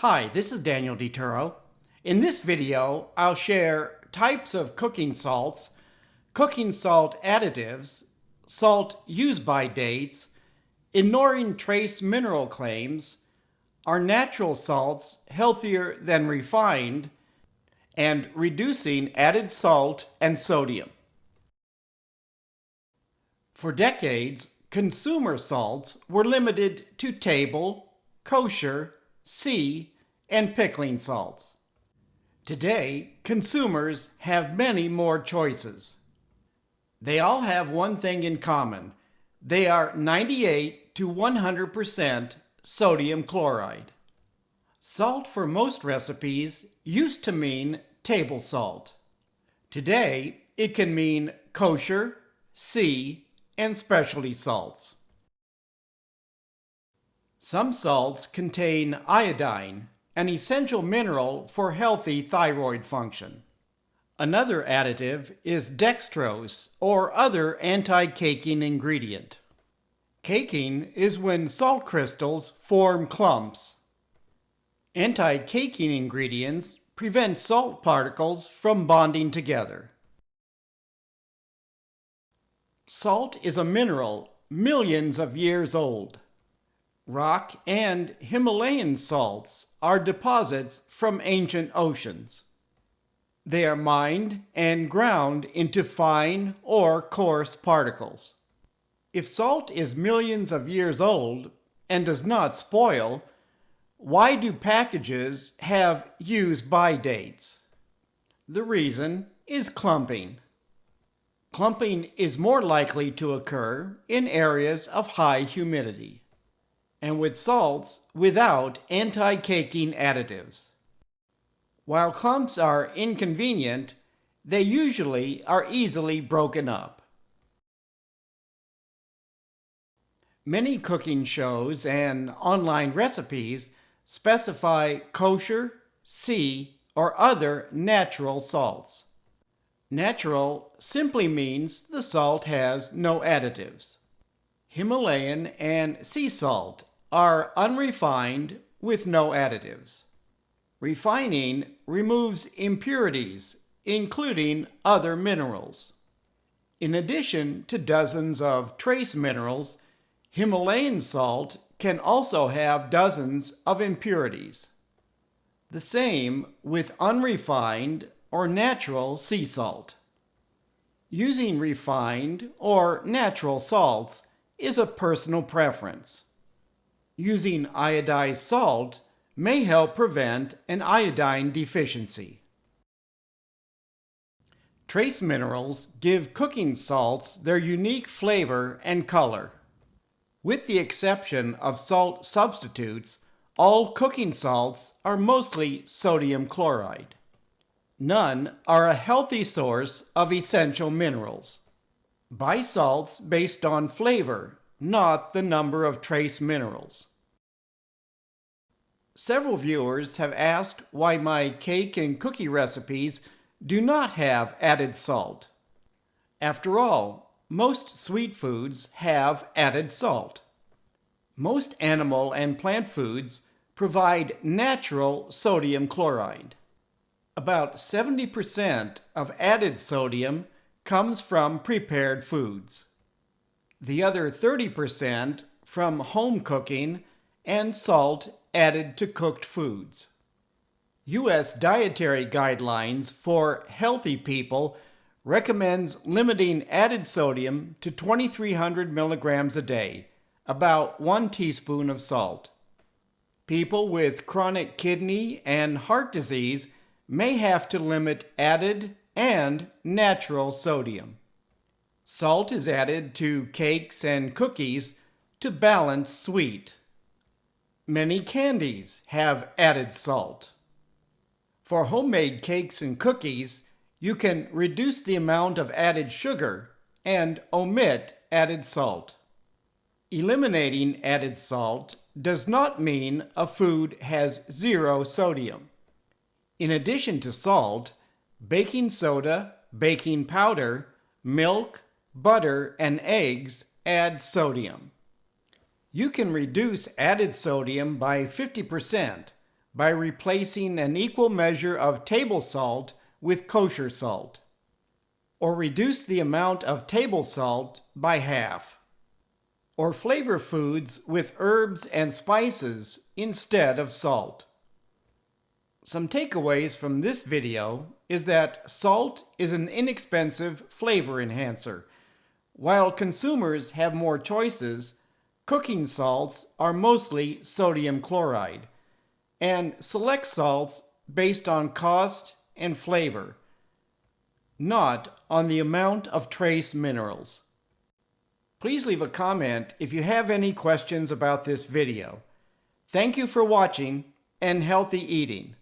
Hi, this is Daniel DiTuro. In this video, I'll share types of cooking salts, cooking salt additives, salt use-by dates, ignoring trace mineral claims, are natural salts healthier than refined, and reducing added salt and sodium. For decades, consumer salts were limited to table, kosher, sea, and pickling salts. Today, consumers have many more choices. They all have one thing in common. They are 98 to 100% sodium chloride. Salt for most recipes used to mean table salt. Today, it can mean kosher, sea, and specialty salts. Some salts contain iodine, an essential mineral for healthy thyroid function. Another additive is dextrose or other anti-caking ingredient. Caking is when salt crystals form clumps. Anti-caking ingredients prevent salt particles from bonding together. Salt is a mineral millions of years old. Rock and Himalayan salts are deposits from ancient oceans. They are mined and ground into fine or coarse particles. If salt is millions of years old and does not spoil, why do packages have use-by dates? The reason is clumping. Clumping is more likely to occur in areas of high humidity, and with salts without anti-caking additives. While clumps are inconvenient, they usually are easily broken up. Many cooking shows and online recipes specify kosher, sea, or other natural salts. Natural simply means the salt has no additives. Himalayan and sea salt are unrefined with no additives. Refining removes impurities, including other minerals. In addition to dozens of trace minerals, Himalayan salt can also have dozens of impurities. The same with unrefined or natural sea salt. Using refined or natural salts is a personal preference. Using iodized salt may help prevent an iodine deficiency. Trace minerals give cooking salts their unique flavor and color. With the exception of salt substitutes, all cooking salts are mostly sodium chloride. None are a healthy source of essential minerals. Buy salts based on flavor, not the number of trace minerals. Several viewers have asked why my cake and cookie recipes do not have added salt. After all, most sweet foods have added salt. Most animal and plant foods provide natural sodium chloride. About 70% of added sodium comes from prepared foods. The other 30% from home cooking and salt added to cooked foods. U.S. dietary guidelines for healthy people recommends limiting added sodium to 2,300 milligrams a day, about 1 teaspoon of salt. People with chronic kidney and heart disease may have to limit added and natural sodium. Salt is added to cakes and cookies to balance sweet. Many candies have added salt. For homemade cakes and cookies, you can reduce the amount of added sugar and omit added salt. Eliminating added salt does not mean a food has zero sodium. In addition to salt, baking soda, baking powder, milk, butter, and eggs add sodium. You can reduce added sodium by 50%, by replacing an equal measure of table salt with kosher salt, or reduce the amount of table salt by half, or flavor foods with herbs and spices instead of salt. Some takeaways from this video is that salt is an inexpensive flavor enhancer. While consumers have more choices, cooking salts are mostly sodium chloride, and select salts based on cost and flavor, not on the amount of trace minerals. Please leave a comment if you have any questions about this video. Thank you for watching and healthy eating.